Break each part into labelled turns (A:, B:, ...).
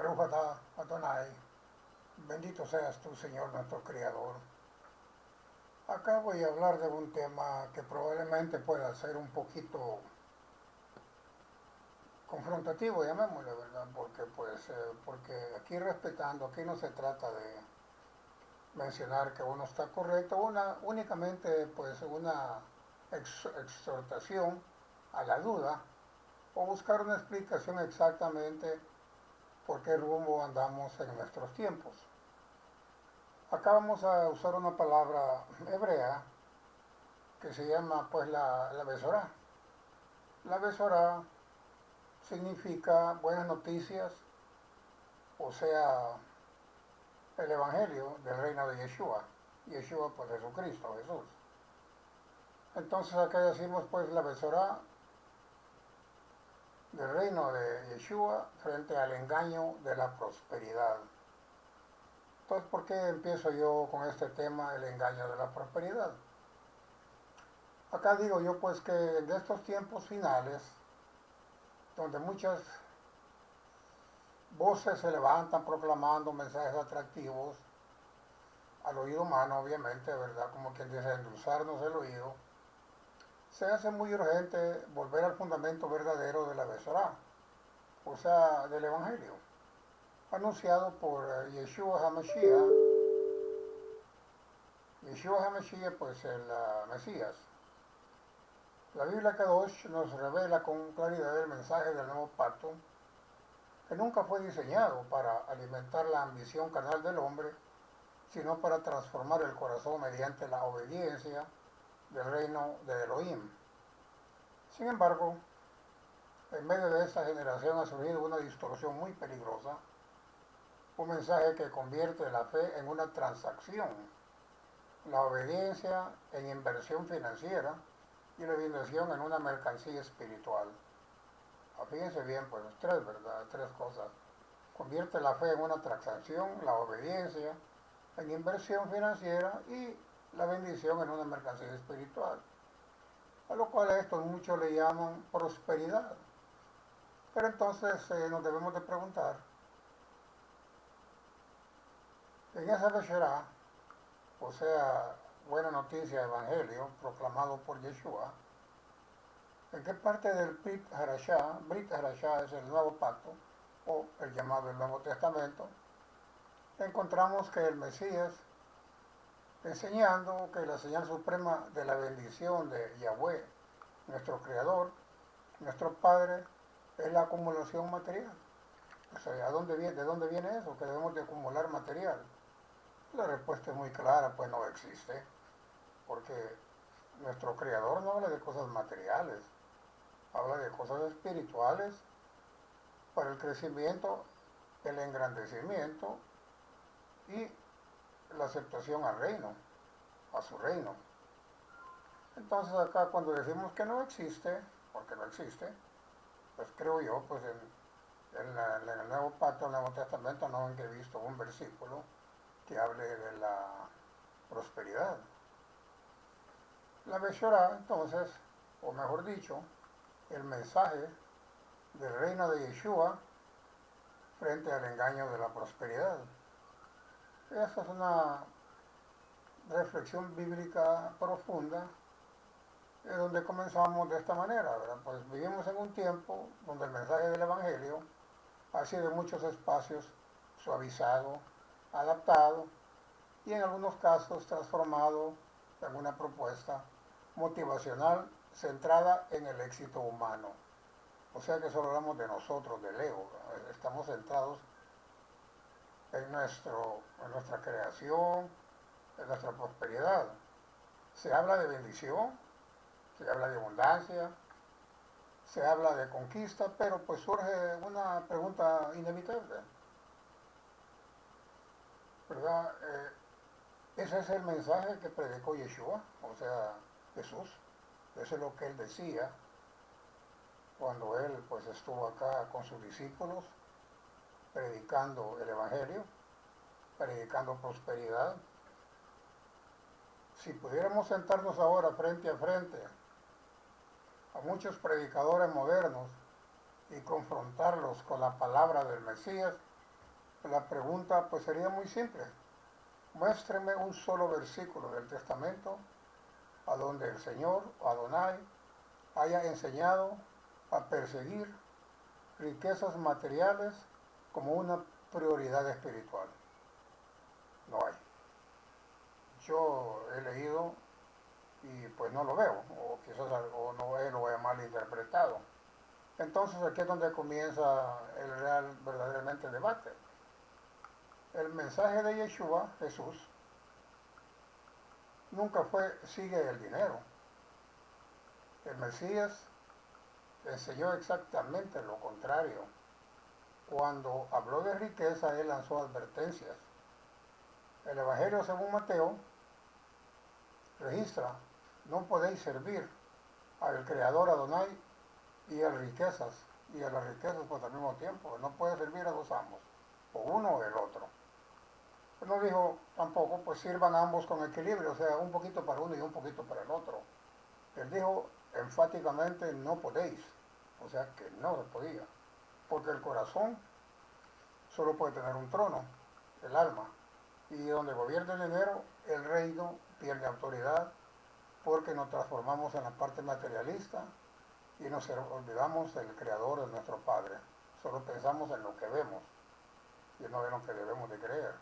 A: Baruch atah Adonai, bendito seas tú, Señor, nuestro Creador. Acá voy a hablar de un tema que probablemente pueda ser un poquito confrontativo, llamémosle, ¿verdad? Porque aquí respetando, aquí no se trata de mencionar que uno está correcto, únicamente pues una exhortación a la duda o buscar una explicación exactamente por qué rumbo andamos en nuestros tiempos. Acá vamos a usar una palabra hebrea que se llama pues la Besorá. La Besorá significa buenas noticias, o sea, el Evangelio del reino de Yeshua. Yeshua pues Jesucristo, Jesús. Entonces acá decimos pues la Besorá del reino de Yeshua frente al engaño de la prosperidad. Entonces, ¿por qué empiezo yo con este tema, el engaño de la prosperidad? Acá digo yo pues que en estos tiempos finales, donde muchas voces se levantan proclamando mensajes atractivos al oído humano, obviamente, ¿verdad? Como quien dice, endulzarnos el oído, se hace muy urgente volver al fundamento verdadero de la Besorá, o sea, del Evangelio, anunciado por Yeshua HaMashiach. Yeshua HaMashiach, pues el Mesías. La Biblia Kadosh nos revela con claridad el mensaje del nuevo pacto, que nunca fue diseñado para alimentar la ambición carnal del hombre, sino para transformar el corazón mediante la obediencia del reino de Elohim. Sin embargo, en medio de esta generación ha surgido una distorsión muy peligrosa, un mensaje que convierte la fe en una transacción, la obediencia en inversión financiera y la bendición en una mercancía espiritual. Fíjense bien, pues tres, ¿verdad? Tres cosas. Convierte la fe en una transacción, la obediencia en inversión financiera y la bendición en una mercancía espiritual. A lo cual a esto muchos le llaman prosperidad. Pero entonces nos debemos de preguntar, en esa Besherá, o sea, buena noticia, evangelio, proclamado por Yeshua, ¿en qué parte del Brit Harashá es el nuevo pacto, o el llamado el Nuevo Testamento, encontramos que el Mesías, enseñando que la señal suprema de la bendición de Yahweh, nuestro Creador, nuestro Padre, es la acumulación material? O sea, ¿de dónde viene eso? Que debemos de acumular material. La respuesta es muy clara, pues no existe, porque nuestro Creador no habla de cosas materiales, habla de cosas espirituales para el crecimiento, el engrandecimiento y la aceptación al reino, a su reino. Entonces acá cuando decimos que no existe, porque no existe, pues creo yo, pues en el Nuevo Pacto, en el Nuevo Testamento, no he visto un versículo que hable de la prosperidad. La Beshorá, entonces, o mejor dicho, el mensaje del reino de Yeshua frente al engaño de la prosperidad. Esta es una reflexión bíblica profunda, donde comenzamos de esta manera, ¿verdad? Pues vivimos en un tiempo donde el mensaje del Evangelio ha sido en muchos espacios suavizado, adaptado y en algunos casos transformado en una propuesta motivacional centrada en el éxito humano. O sea que solo hablamos de nosotros, del ego. Estamos centrados en nuestra creación, en nuestra prosperidad. Se habla de bendición, se habla de abundancia, se habla de conquista, pero pues surge una pregunta inevitable, ¿verdad? Ese es el mensaje que predicó Yeshua, o sea, Jesús. Eso es lo que él decía cuando él pues estuvo acá con sus discípulos, predicando el Evangelio, predicando prosperidad. Si pudiéramos sentarnos ahora frente a frente a muchos predicadores modernos y confrontarlos con la palabra del Mesías, la pregunta pues sería muy simple. Muéstreme un solo versículo del Testamento a donde el Señor, Adonai, haya enseñado a perseguir riquezas materiales como una prioridad espiritual. No hay. Yo he leído y pues no lo veo, o quizás o no lo he malinterpretado. Entonces aquí es donde comienza el real, verdaderamente el debate. El mensaje de Yeshua, Jesús, nunca fue sigue el dinero. El Mesías enseñó exactamente lo contrario. Cuando habló de riqueza, él lanzó advertencias. El Evangelio según Mateo registra, no podéis servir al Creador Adonai y a las riquezas, pues al mismo tiempo. No puede servir a dos amos, o uno o el otro. No dijo tampoco, pues sirvan ambos con equilibrio, o sea, un poquito para uno y un poquito para el otro. Él dijo enfáticamente, no podéis, o sea que no se podía, porque el corazón solo puede tener un trono, el alma, y donde gobierna el dinero, el reino pierde autoridad, porque nos transformamos en la parte materialista y nos olvidamos del creador de nuestro Padre. Solo pensamos en lo que vemos y no en lo que debemos de creer.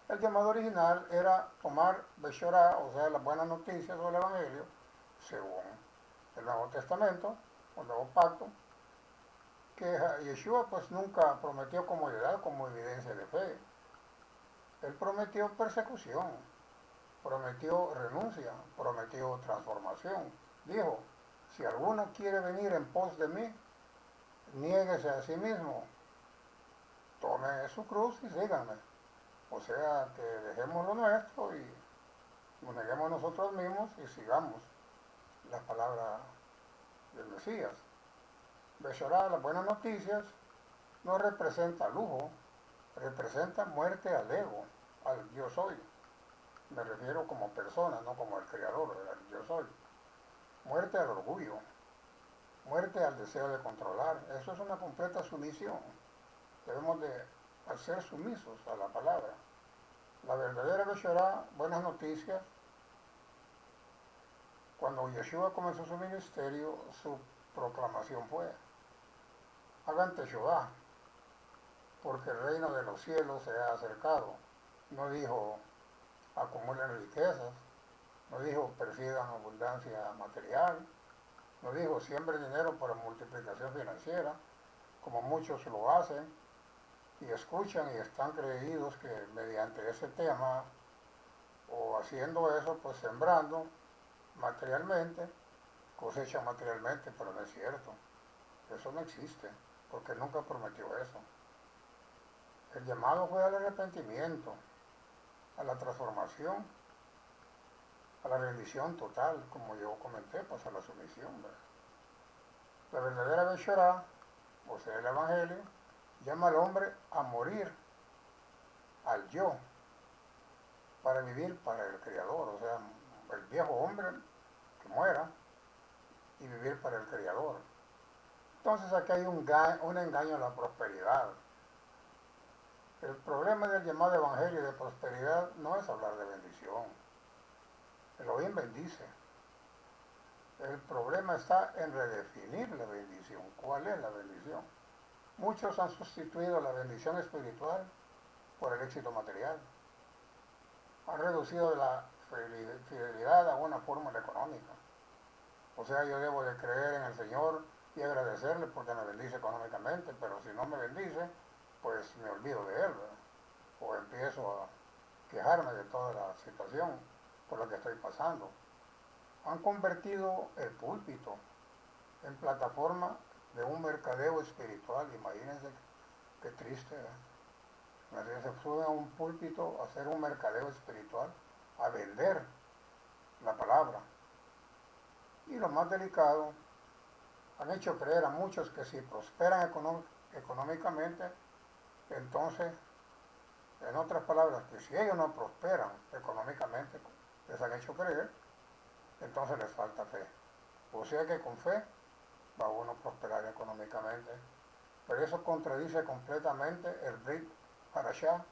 A: El llamado original era tomar Beshorá, o sea, las buenas noticias del Evangelio, según el Nuevo Testamento, el Nuevo Pacto, que Yeshua pues nunca prometió comodidad como evidencia de fe. Él prometió persecución, prometió renuncia, prometió transformación. Dijo, si alguno quiere venir en pos de mí, niéguese a sí mismo, tome su cruz y síganme. O sea, que dejemos lo nuestro y nos neguemos nosotros mismos y sigamos la palabra del Mesías. Beshorá, las buenas noticias, no representa lujo, representa muerte al ego, al yo soy. Me refiero como persona, no como el creador, el yo soy. Muerte al orgullo, muerte al deseo de controlar. Eso es una completa sumisión. Debemos de ser sumisos a la palabra. La verdadera Beshorá, buenas noticias, cuando Yeshua comenzó su ministerio, su proclamación fue, hagan Teshuvá, porque el reino de los cielos se ha acercado. No dijo, acumulen riquezas, no dijo, persigan abundancia material, no dijo, siembren dinero para multiplicación financiera, como muchos lo hacen, y escuchan y están creídos que mediante ese tema, o haciendo eso, pues sembrando materialmente, cosecha materialmente, pero no es cierto. Eso no existe, porque nunca prometió eso. El llamado fue al arrepentimiento, a la transformación, a la rendición total, como yo comenté, pues a la sumisión, ¿verdad? La verdadera Beshorá, o sea, el Evangelio, llama al hombre a morir al yo, para vivir para el Creador, o sea, el viejo hombre que muera y vivir para el Creador. Entonces aquí hay un engaño a la prosperidad. El problema del llamado evangelio de prosperidad no es hablar de bendición. Elohim bendice. El problema está en redefinir la bendición. ¿Cuál es la bendición? Muchos han sustituido la bendición espiritual por el éxito material. Han reducido la fidelidad a una fórmula económica. O sea, yo debo de creer en el Señor y agradecerle porque me bendice económicamente, pero si no me bendice, pues me olvido de Él, ¿verdad? O empiezo a quejarme de toda la situación por la que estoy pasando. Han convertido el púlpito en plataforma de un mercadeo espiritual. Imagínense qué triste, ¿verdad? Se suben a un púlpito a hacer un mercadeo espiritual, a vender la palabra. Y lo más delicado, han hecho creer a muchos que si prosperan económicamente, entonces, en otras palabras, que si ellos no prosperan económicamente, les han hecho creer, entonces les falta fe. O sea que con fe va uno a prosperar económicamente. Pero eso contradice completamente el Brit Parashá,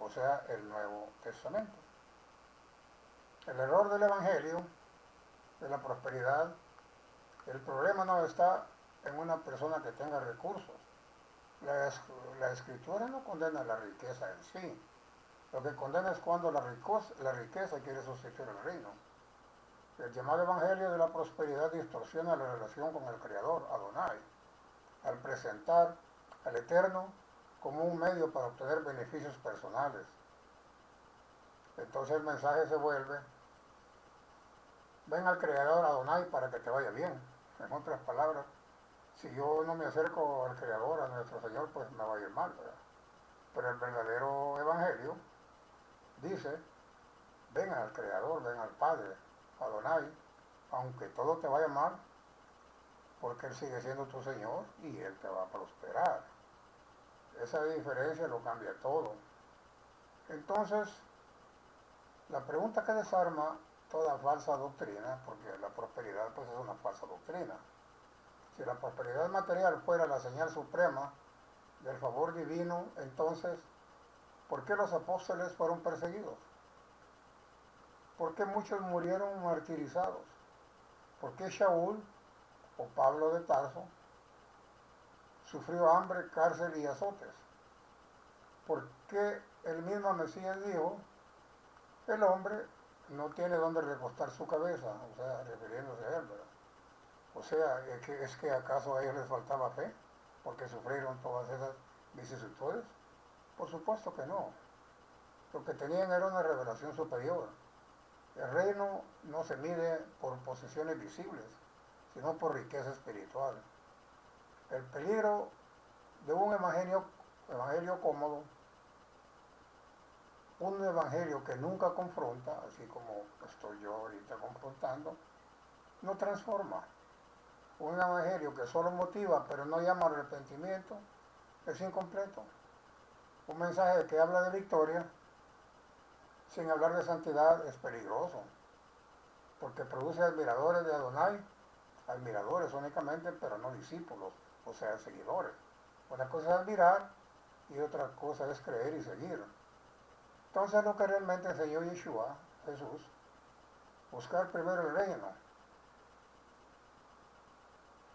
A: o sea, el Nuevo Testamento. El error del Evangelio, de la prosperidad, el problema no está en una persona que tenga recursos. La escritura no condena la riqueza en sí. Lo que condena es cuando la riqueza quiere sustituir el reino. El llamado Evangelio de la prosperidad distorsiona la relación con el Creador, Adonai, al presentar al Eterno como un medio para obtener beneficios personales. Entonces el mensaje se vuelve: ven al Creador Adonai para que te vaya bien. En otras palabras, si yo no me acerco al Creador, a nuestro Señor, pues me va a ir mal, ¿verdad? Pero el verdadero Evangelio dice: ven al Creador, ven al Padre, Adonai, aunque todo te vaya mal, porque Él sigue siendo tu Señor y Él te va a prosperar. Esa diferencia lo cambia todo. Entonces, la pregunta que desarma toda falsa doctrina, porque la prosperidad pues es una falsa doctrina. Si la prosperidad material fuera la señal suprema del favor divino, entonces, ¿por qué los apóstoles fueron perseguidos? ¿Por qué muchos murieron martirizados? ¿Por qué Shaul o Pablo de Tarso sufrió hambre, cárcel y azotes? ¿Por qué el mismo Mesías dijo: el hombre no tiene dónde recostar su cabeza? O sea, refiriéndose a él, ¿verdad? O sea, ¿es que acaso a ellos les faltaba fe porque sufrieron todas esas vicisitudes? Por supuesto que no. Lo que tenían era una revelación superior. El reino no se mide por posesiones visibles, sino por riqueza espiritual. El peligro de un evangelio cómodo, un evangelio que nunca confronta, así como estoy yo ahorita confrontando, no transforma. Un evangelio que solo motiva pero no llama al arrepentimiento es incompleto. Un mensaje que habla de victoria sin hablar de santidad es peligroso, porque produce admiradores de Adonai, admiradores únicamente, pero no discípulos, o sea, seguidores. Una cosa es admirar y otra cosa es creer y seguir. Entonces lo que realmente enseñó Yeshua, Jesús: buscar primero el reino,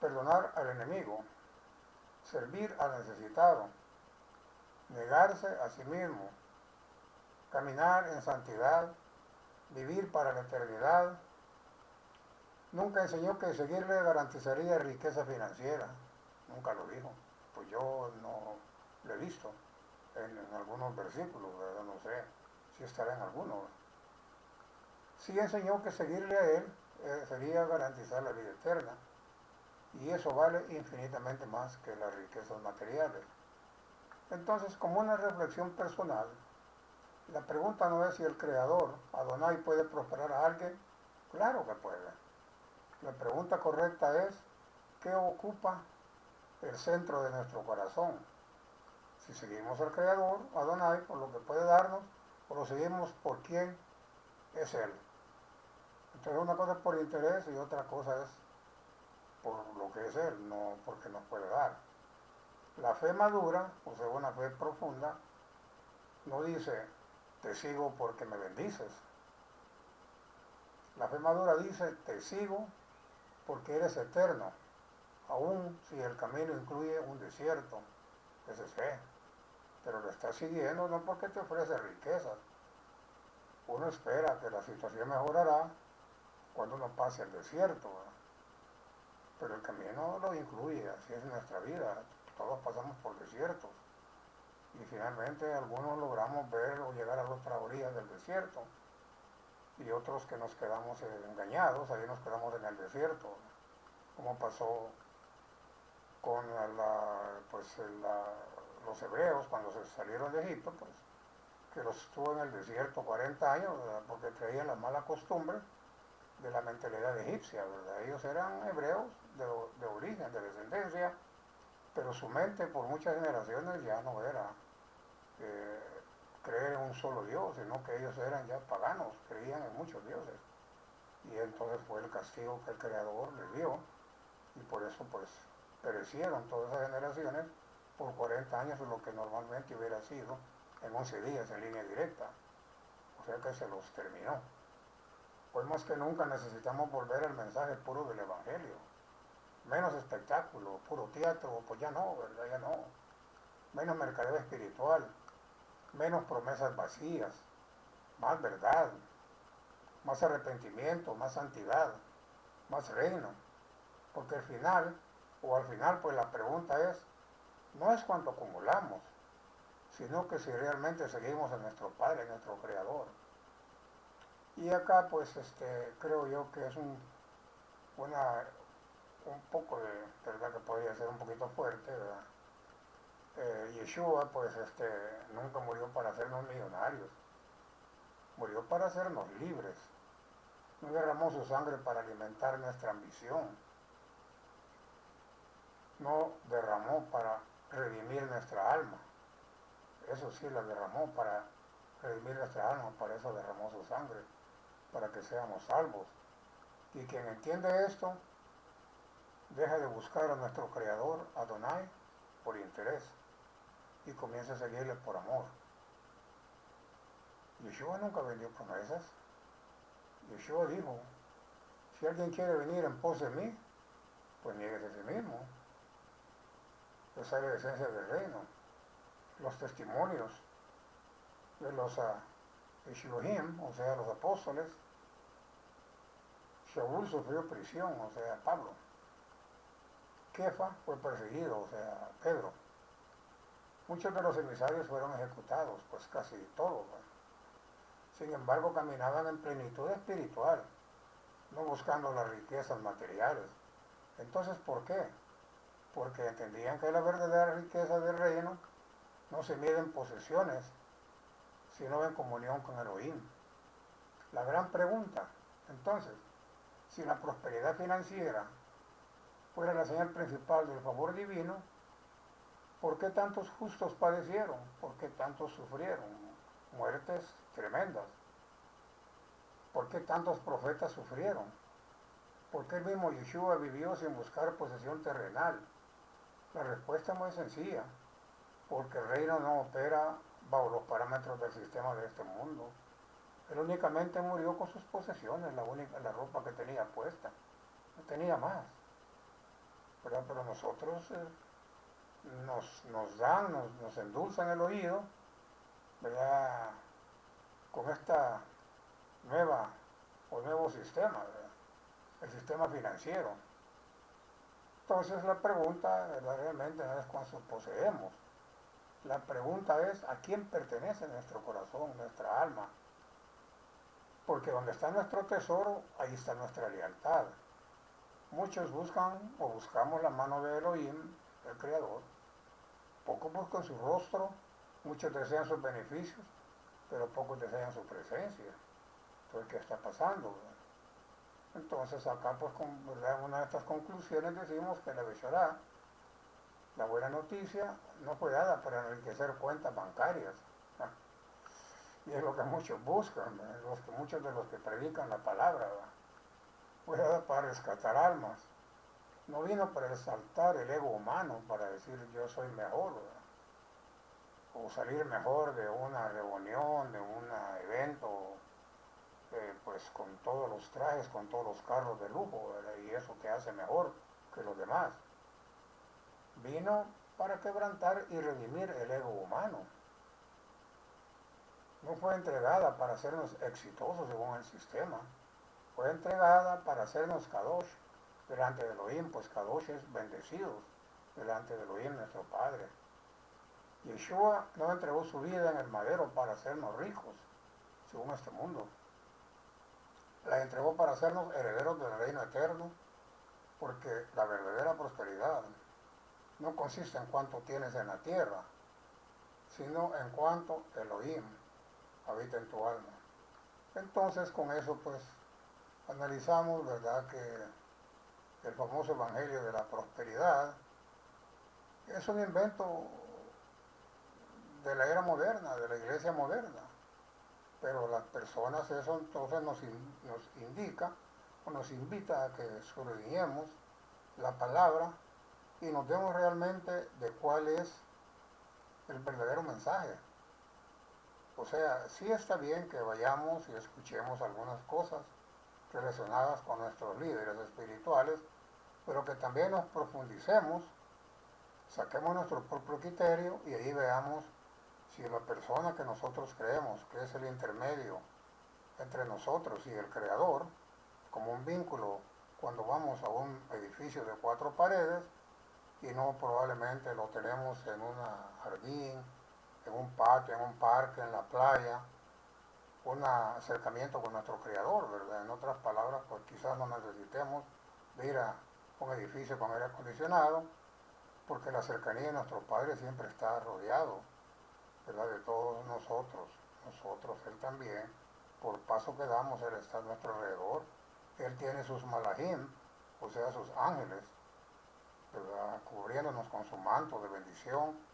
A: perdonar al enemigo, servir al necesitado, negarse a sí mismo, caminar en santidad, vivir para la eternidad. Nunca enseñó que seguirle garantizaría riqueza financiera, nunca lo dijo. Pues yo no lo he visto en algunos versículos, ¿verdad? No sé si estará en algunos. Sí enseñó que seguirle a Él sería garantizar la vida eterna, y eso vale infinitamente más que las riquezas materiales. Entonces, como una reflexión personal, la pregunta no es si el Creador, Adonai, puede prosperar a alguien. Claro que puede. La pregunta correcta es: ¿qué ocupa el centro de nuestro corazón? Si seguimos al Creador, Adonai, por lo que puede darnos, o lo seguimos por quién es Él. Entonces una cosa es por interés y otra cosa es por lo que es Él, no porque nos puede dar. La fe madura, o sea, una fe profunda, no dice: te sigo porque me bendices. La fe madura dice: te sigo porque eres eterno, aun si el camino incluye un desierto. Esa es fe. Pero lo estás siguiendo no porque te ofrece riquezas. Uno espera que la situación mejorará cuando uno pase el desierto, ¿verdad? Pero el camino lo incluye, así es nuestra vida. Todos pasamos por desiertos. Y finalmente algunos logramos ver o llegar a la otra orilla del desierto. Y otros que nos quedamos engañados, ahí nos quedamos en el desierto. Como pasó con los hebreos cuando se salieron de Egipto, pues, que los estuvo en el desierto 40 años, ¿verdad? Porque traían la mala costumbre de la mentalidad egipcia, ¿verdad? Ellos eran hebreos de origen, de descendencia, pero su mente por muchas generaciones ya no era creer en un solo Dios, sino que ellos eran ya paganos, creían en muchos dioses. Y entonces fue el castigo que el Creador les dio, y por eso pues perecieron todas esas generaciones por 40 años, lo que normalmente hubiera sido en 11 días en línea directa, o sea que se los terminó. Pues más que nunca necesitamos volver al mensaje puro del Evangelio, menos espectáculo, puro teatro, pues ya no, ¿verdad? Ya no, menos mercadeo espiritual, menos promesas vacías, más verdad, más arrepentimiento, más santidad, más reino, porque al final pues la pregunta es, no es cuánto acumulamos, sino que si realmente seguimos a nuestro Padre, a nuestro Creador. Y acá pues creo yo que es un poco de verdad que podría ser un poquito fuerte, ¿verdad? Yeshua pues nunca murió para hacernos millonarios, murió para hacernos libres. No derramó su sangre para alimentar nuestra ambición, no derramó para redimir nuestra alma. Eso sí la derramó para redimir nuestra alma, para eso derramó su sangre, para que seamos salvos. Y quien entiende esto, deja de buscar a nuestro Creador, Adonai, por interés, y comienza a seguirle por amor. Yeshua nunca vendió promesas. Yeshua dijo, si alguien quiere venir en pos de mí, pues nieguese a sí mismo. Esa es la esencia del reino. Los testimonios de los Shilohim, o sea, los apóstoles. Shaul sufrió prisión, o sea, Pablo. Kefa fue perseguido, o sea, Pedro. Muchos de los emisarios fueron ejecutados, pues casi todos. Sin embargo, caminaban en plenitud espiritual, no buscando las riquezas materiales. Entonces, ¿por qué? Porque entendían que la verdadera riqueza del reino no se mide en posesiones, sino en comunión con Elohim. La gran pregunta, entonces, si la prosperidad financiera fuera la señal principal del favor divino, ¿por qué tantos justos padecieron? ¿Por qué tantos sufrieron muertes tremendas? ¿Por qué tantos profetas sufrieron? ¿Por qué el mismo Yeshua vivió sin buscar posesión terrenal? La respuesta es muy sencilla, porque el reino no opera bajo los parámetros del sistema de este mundo. Él únicamente murió con sus posesiones, la ropa que tenía puesta, no tenía más. ¿Verdad? Pero nosotros nos endulzan el oído, ¿verdad? Con esta nuevo sistema, ¿verdad? El sistema financiero. Entonces la pregunta, ¿verdad? Realmente no es cuánto poseemos. La pregunta es a quién pertenece nuestro corazón, nuestra alma. Porque donde está nuestro tesoro, ahí está nuestra lealtad. Muchos buscan o buscamos la mano de Elohim, el Creador. Pocos buscan su rostro, muchos desean sus beneficios, pero pocos desean su presencia. Entonces, ¿qué está pasando? Entonces, acá, pues, en una de estas conclusiones decimos que la Beshorá, la buena noticia, no fue dada para enriquecer cuentas bancarias. ¿No? Y es lo que muchos buscan, muchos de los que predican la palabra, ¿no? Fue dada para rescatar almas. No vino para exaltar el ego humano, para decir yo soy mejor, ¿verdad? O salir mejor de una reunión, de un evento, pues con todos los trajes, con todos los carros de lujo, ¿verdad? Y eso te hace mejor que los demás. Vino para quebrantar y redimir el ego humano. No fue entregada para hacernos exitosos según el sistema. Fue entregada para hacernos Kadosh delante de Elohim, pues Kadosh es bendecidos delante de Elohim, nuestro Padre. Yeshua no entregó su vida en el madero para hacernos ricos, según este mundo. La entregó para hacernos herederos del reino eterno, porque la verdadera prosperidad no consiste en cuánto tienes en la tierra, sino en cuánto Elohim habita en tu alma. Entonces, con eso, pues, analizamos, ¿verdad?, que el famoso evangelio de la prosperidad es un invento de la era moderna, de la iglesia moderna. Pero las personas, eso entonces nos indica o nos invita a que escudriñemos la palabra y nos demos realmente de cuál es el verdadero mensaje. O sea, sí está bien que vayamos y escuchemos algunas cosas relacionadas con nuestros líderes espirituales, pero que también nos profundicemos, saquemos nuestro propio criterio y ahí veamos si la persona que nosotros creemos que es el intermedio entre nosotros y el Creador, como un vínculo cuando vamos a un edificio de 4 paredes y no probablemente lo tenemos en un jardín, en un patio, en un parque, en la playa, un acercamiento con nuestro Creador, ¿verdad? En otras palabras, pues quizás no necesitemos de ir a un edificio con aire acondicionado, porque la cercanía de nuestro Padre siempre está rodeado, ¿verdad? De todos nosotros. Nosotros, Él también, por paso que damos, Él está a nuestro alrededor. Él tiene sus malajim, o sea, sus ángeles, ¿verdad? Cubriéndonos con su manto de bendición.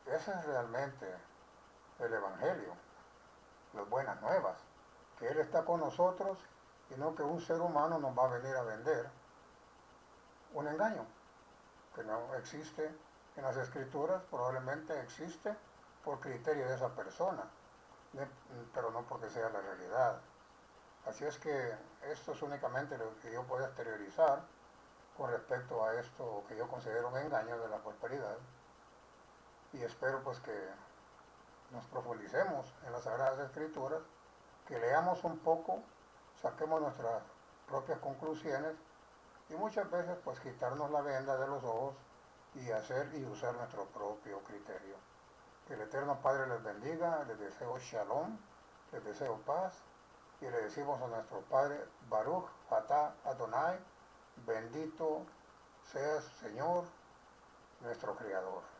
A: Ese es realmente el Evangelio, las buenas nuevas, que Él está con nosotros y no que un ser humano nos va a venir a vender un engaño, que no existe en las Escrituras, probablemente existe por criterio de esa persona, pero no porque sea la realidad. Así es que esto es únicamente lo que yo puedo exteriorizar con respecto a esto que yo considero un engaño de la prosperidad, y espero pues que nos profundicemos en las Sagradas Escrituras, que leamos un poco, saquemos nuestras propias conclusiones y muchas veces pues quitarnos la venda de los ojos y hacer y usar nuestro propio criterio. Que el Eterno Padre les bendiga, les deseo shalom, les deseo paz y le decimos a nuestro Padre Baruch Atah Adonai, bendito seas Señor, nuestro Creador.